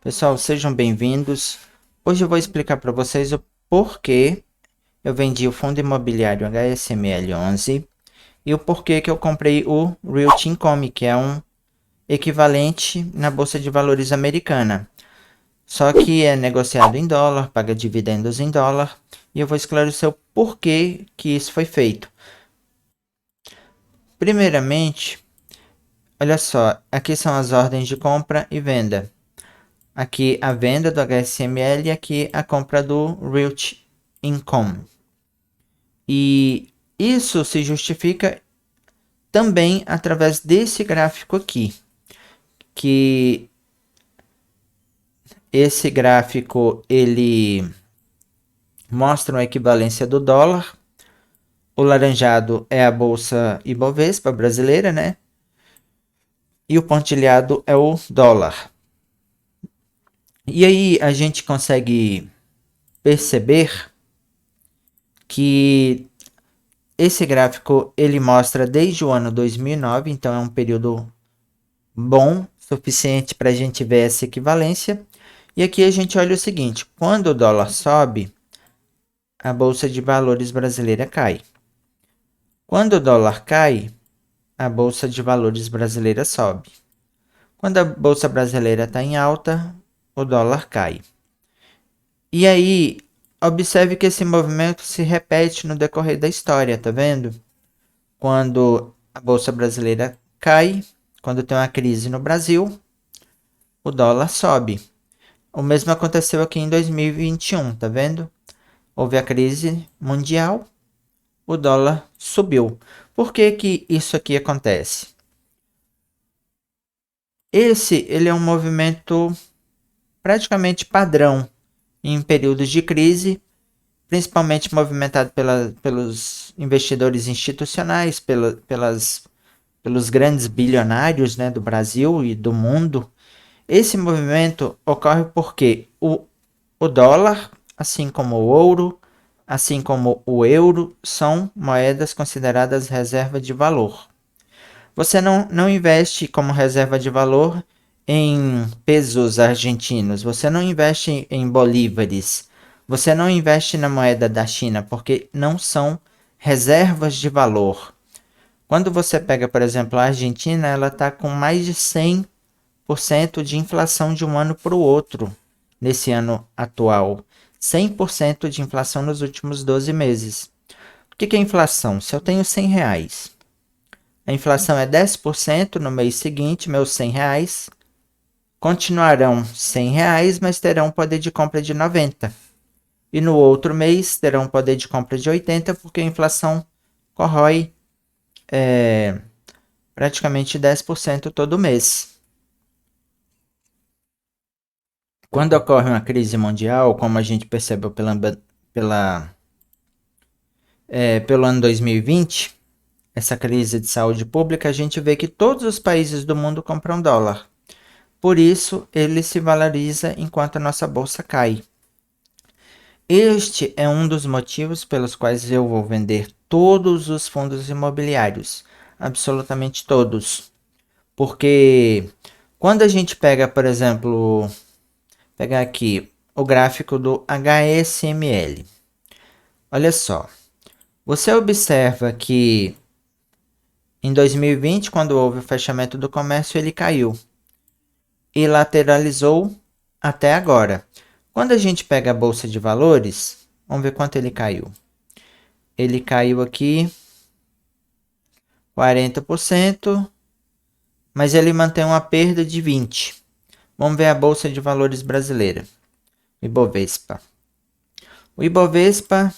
Pessoal, sejam bem-vindos. Hoje eu vou explicar para vocês o porquê eu vendi o fundo imobiliário HSML 11 e o porquê que eu comprei o Realty Income, que é um equivalente na Bolsa de Valores americana. Só que é negociado em dólar, paga dividendos em dólar, e eu vou esclarecer o porquê que isso foi feito. Primeiramente, olha só, aqui são as ordens de compra e venda. Aqui a venda do HSML e aqui a compra do Realty Income. E isso se justifica também através desse gráfico aqui, que esse gráfico ele mostra a equivalência do dólar. O laranjado é a bolsa Ibovespa brasileira, né? E o pontilhado é o dólar. E aí a gente consegue perceber que esse gráfico ele mostra desde o ano 2009, então é um período bom, suficiente para a gente ver essa equivalência. E aqui a gente olha o seguinte: quando o dólar sobe, a bolsa de valores brasileira cai. Quando o dólar cai, a bolsa de valores brasileira sobe. Quando a bolsa brasileira está em alta, o dólar cai. E aí, observe que esse movimento se repete no decorrer da história, tá vendo? Quando a bolsa brasileira cai, quando tem uma crise no Brasil, o dólar sobe. O mesmo aconteceu aqui em 2021, tá vendo? Houve a crise mundial, o dólar subiu. Por que que isso aqui acontece? Ele é um movimento praticamente padrão em períodos de crise, principalmente movimentado pelos investidores institucionais, pelos grandes bilionários, né, do Brasil e do mundo. Esse movimento ocorre porque o dólar, assim como o ouro, assim como o euro, são moedas consideradas reserva de valor. Você não investe como reserva de valor em pesos argentinos, você não investe em bolívares, você não investe na moeda da China, porque não são reservas de valor. Quando você pega, por exemplo, a Argentina, ela está com mais de 100% de inflação de um ano para o outro, nesse ano atual. 100% de inflação nos últimos 12 meses. O que é inflação? Se eu tenho R$ 100, a inflação é 10% no mês seguinte, meus R$ 100 continuarão R$ 100, mas terão poder de compra de 90. E no outro mês terão poder de compra de 80, porque a inflação corrói praticamente 10% todo mês. Quando ocorre uma crise mundial, como a gente percebeu pela, pelo ano 2020, essa crise de saúde pública, a gente vê que todos os países do mundo compram dólar. Por isso, ele se valoriza enquanto a nossa bolsa cai. Este é um dos motivos pelos quais eu vou vender todos os fundos imobiliários, absolutamente todos. Porque quando a gente pega, por exemplo, pegar aqui o gráfico do HSML. Olha só, você observa que em 2020, quando houve o fechamento do comércio, ele caiu e lateralizou até agora. Quando a gente pega a bolsa de valores, vamos ver quanto ele caiu. Ele caiu aqui 40%, mas ele mantém uma perda de 20%. Vamos ver a bolsa de valores brasileira, Ibovespa. O Ibovespa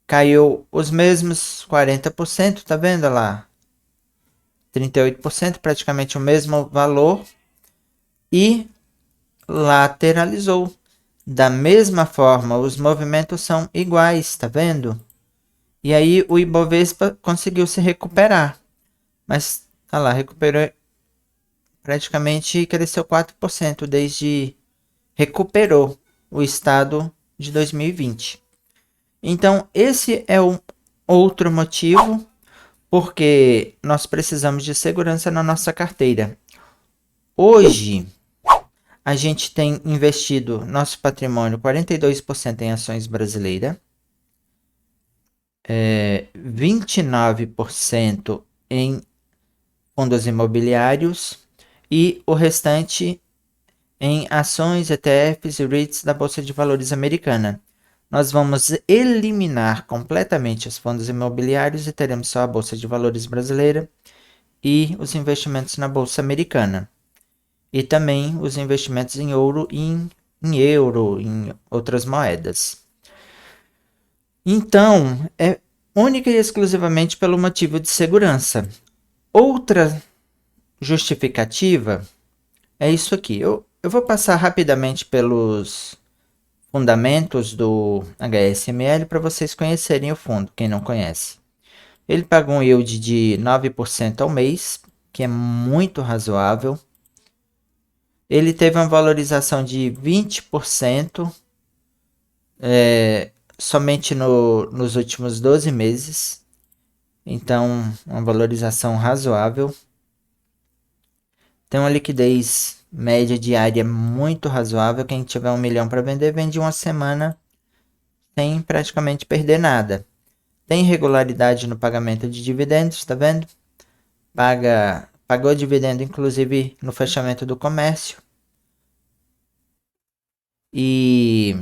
caiu os mesmos 40%, tá vendo lá? 38%, praticamente o mesmo valor, e lateralizou. Da mesma forma, os movimentos são iguais, tá vendo? E aí o Ibovespa conseguiu se recuperar, mas tá lá, recuperou praticamente, cresceu 4% desde recuperou o estado de 2020. Então, esse é um outro motivo porque nós precisamos de segurança na nossa carteira. Hoje, A gente tem investido nosso patrimônio 42% em ações brasileiras, 29% em fundos imobiliários e o restante em ações, ETFs e REITs da Bolsa de Valores americana. Nós vamos eliminar completamente os fundos imobiliários e teremos só a Bolsa de Valores brasileira e os investimentos na Bolsa americana. E também os investimentos em ouro e em euro, em outras moedas. Então, é única e exclusivamente pelo motivo de segurança. Outra justificativa é isso aqui. Eu vou passar rapidamente pelos fundamentos do HSML para vocês conhecerem o fundo, quem não conhece. Ele paga um yield de 9% ao mês, que é muito razoável. Ele teve uma valorização de 20% somente nos últimos 12 meses. Então, uma valorização razoável. Tem uma liquidez média diária muito razoável. Quem tiver 1 milhão para vender, vende uma semana sem praticamente perder nada. Tem regularidade no pagamento de dividendos, tá vendo? Pagou dividendo inclusive no fechamento do comércio. E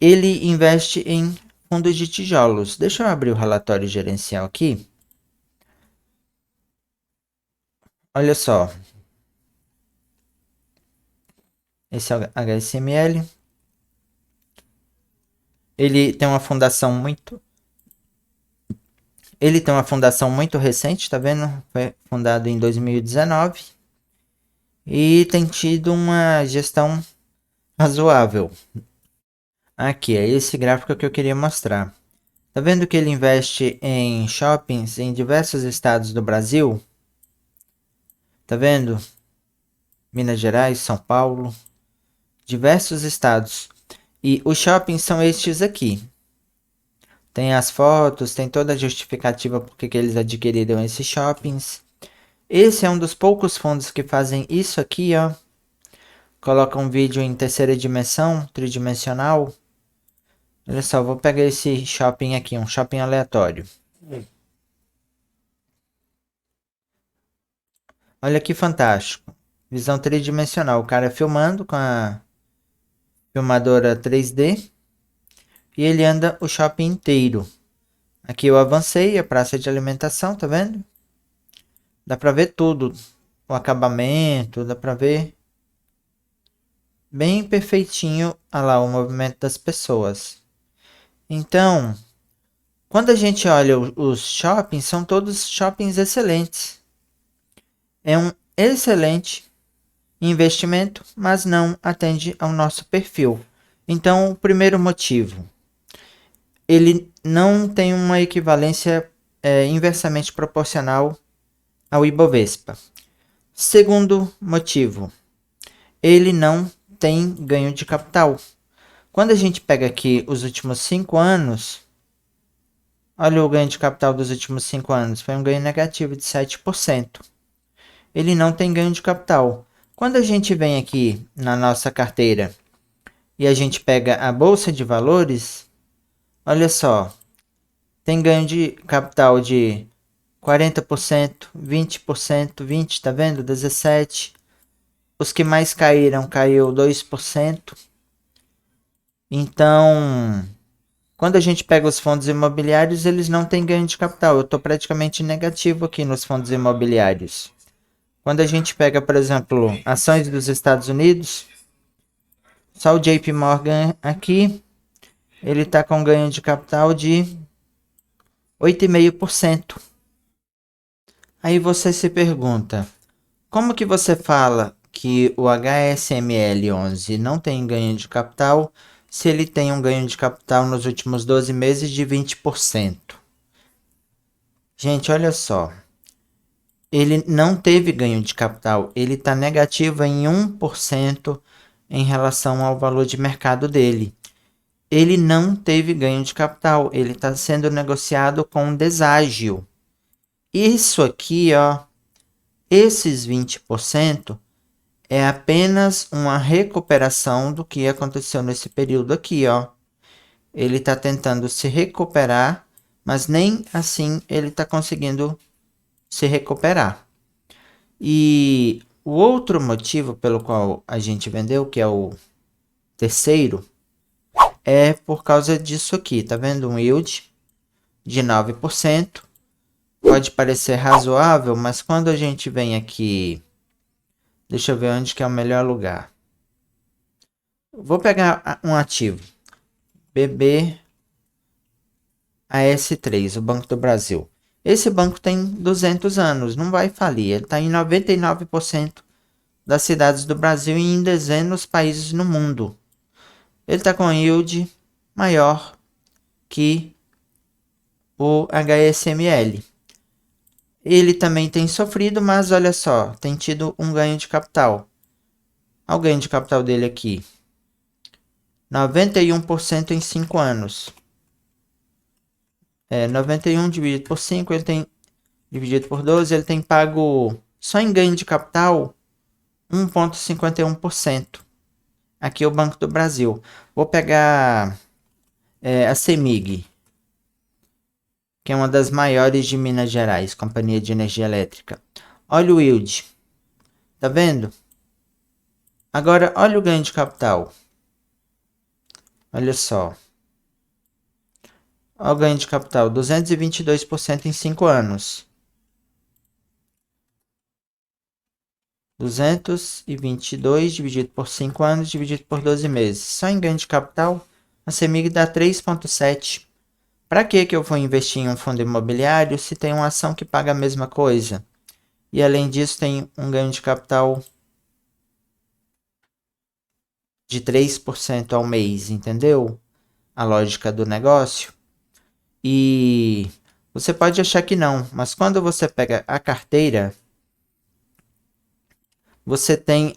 ele investe em fundos de tijolos. Deixa eu abrir o relatório gerencial aqui. Olha só. Esse é o HSML. Ele tem uma fundação muito recente, tá vendo? Foi fundado em 2019 e tem tido uma gestão razoável. Aqui é esse gráfico que eu queria mostrar. Tá vendo que ele investe em shoppings em diversos estados do Brasil? Tá vendo? Minas Gerais, São Paulo, diversos estados. E os shoppings são estes aqui. Tem as fotos, tem toda a justificativa por que eles adquiriram esses shoppings. Esse é um dos poucos fundos que fazem isso aqui, ó. Coloca um vídeo em terceira dimensão, tridimensional. Olha só, vou pegar esse shopping aqui, um shopping aleatório. Olha que fantástico. Visão tridimensional. O cara filmando com a filmadora 3D. E ele anda o shopping inteiro. Aqui eu avancei, a praça de alimentação, tá vendo? Dá pra ver tudo. O acabamento, dá pra ver bem perfeitinho, olha lá, o movimento das pessoas. Então, quando a gente olha os shoppings, são todos shoppings excelentes. É um excelente investimento, mas não atende ao nosso perfil. Então, o primeiro motivo, ele não tem uma equivalência inversamente proporcional ao Ibovespa. Segundo motivo, ele não tem ganho de capital. Quando a gente pega aqui os últimos 5 anos, olha o ganho de capital dos últimos 5 anos, foi um ganho negativo de 7%. Ele não tem ganho de capital. Quando a gente vem aqui na nossa carteira e a gente pega a Bolsa de Valores, olha só, tem ganho de capital de 40%, 20%, 20%, tá vendo? 17%. Os que mais caíram, caiu 2%. Então, quando a gente pega os fundos imobiliários, eles não têm ganho de capital. Eu estou praticamente negativo aqui nos fundos imobiliários. Quando a gente pega, por exemplo, ações dos Estados Unidos, só o JP Morgan aqui, ele está com ganho de capital de 8,5%. Aí você se pergunta, como que você fala que o HSML 11 não tem ganho de capital se ele tem um ganho de capital nos últimos 12 meses de 20%? Gente, olha só. Ele não teve ganho de capital. Ele está negativo em 1% em relação ao valor de mercado dele. Ele não teve ganho de capital. Ele está sendo negociado com deságio. Isso aqui, ó, esses 20% é apenas uma recuperação do que aconteceu nesse período aqui, ó. Ele está tentando se recuperar, mas nem assim ele está conseguindo se recuperar. E o outro motivo pelo qual a gente vendeu, que é o terceiro, é por causa disso aqui, tá vendo? Um yield de 9%. Pode parecer razoável, mas quando a gente vem aqui, deixa eu ver onde que é o melhor lugar. Vou pegar um ativo, BBAS3, o Banco do Brasil. Esse banco tem 200 anos, não vai falir. Ele está em 99% das cidades do Brasil e em dezenas de países no mundo. Ele está com yield maior que o HSML. Ele também tem sofrido, mas olha só, tem tido um ganho de capital. Olha o ganho de capital dele aqui. 91% em 5 anos. 91 dividido por 5, ele tem dividido por 12, ele tem pago só em ganho de capital 1,51%. Aqui é o Banco do Brasil. Vou pegar a CEMIG, que é uma das maiores de Minas Gerais, Companhia de Energia Elétrica. Olha o yield. Tá vendo? Agora, olha o ganho de capital. Olha só. Olha o ganho de capital, 222% em 5 anos. 222 dividido por 5 anos, dividido por 12 meses. Só em ganho de capital, a CEMIG dá 3,7. Para que eu vou investir em um fundo imobiliário se tem uma ação que paga a mesma coisa? E além disso tem um ganho de capital de 3% ao mês, entendeu? A lógica do negócio. E você pode achar que não, mas quando você pega a carteira, você tem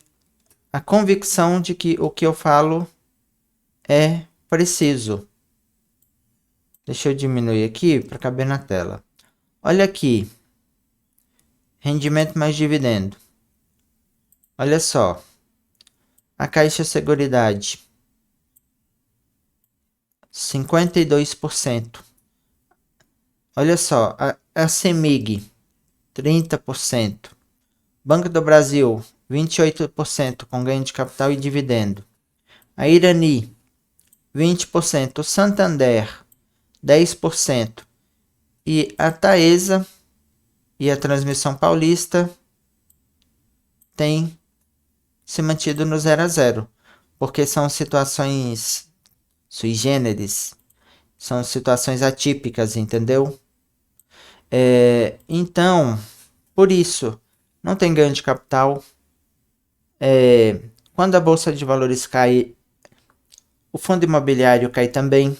a convicção de que o que eu falo é preciso. Deixa eu diminuir aqui para caber na tela. Olha aqui. Rendimento mais dividendo. Olha só. A Caixa Seguridade. 52%. Olha só. A CEMIG. 30%. Banco do Brasil. 28% com ganho de capital e dividendo. A Irani. 20%. O Santander. 10%. E a Taesa e a Transmissão Paulista tem se mantido no 0 a 0, porque são situações sui generis, são situações atípicas, entendeu? Então, por isso, não tem ganho de capital. Quando a Bolsa de Valores cai, o fundo imobiliário cai também.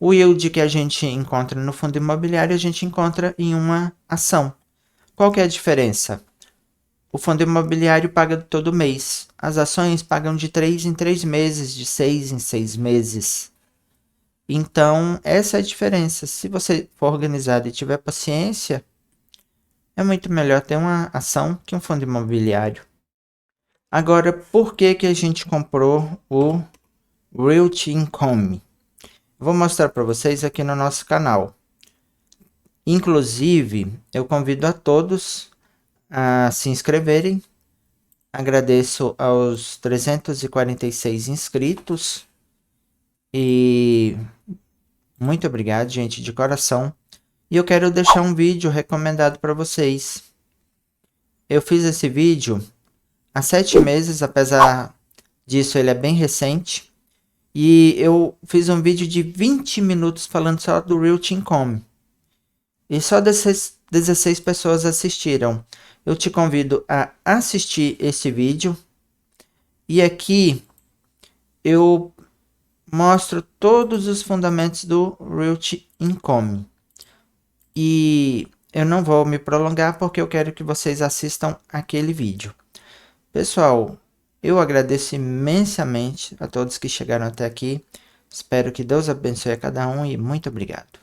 O yield que a gente encontra no fundo imobiliário, a gente encontra em uma ação. Qual que é a diferença? O fundo imobiliário paga todo mês. As ações pagam de 3 em 3 meses, de 6 em 6 meses. Então, essa é a diferença. Se você for organizado e tiver paciência, é muito melhor ter uma ação que um fundo imobiliário. Agora, por que a gente comprou o Realty Income? Vou mostrar para vocês aqui no nosso canal. Inclusive, eu convido a todos a se inscreverem. Agradeço aos 346 inscritos. E muito obrigado, gente, de coração. E eu quero deixar um vídeo recomendado para vocês. Eu fiz esse vídeo há 7 meses, apesar disso ele é bem recente. E eu fiz um vídeo de 20 minutos falando só do Realty Income. E só 16 pessoas assistiram. Eu te convido a assistir esse vídeo. E aqui eu mostro todos os fundamentos do Realty Income. E eu não vou me prolongar porque eu quero que vocês assistam aquele vídeo. Pessoal, eu agradeço imensamente a todos que chegaram até aqui. Espero que Deus abençoe a cada um e muito obrigado.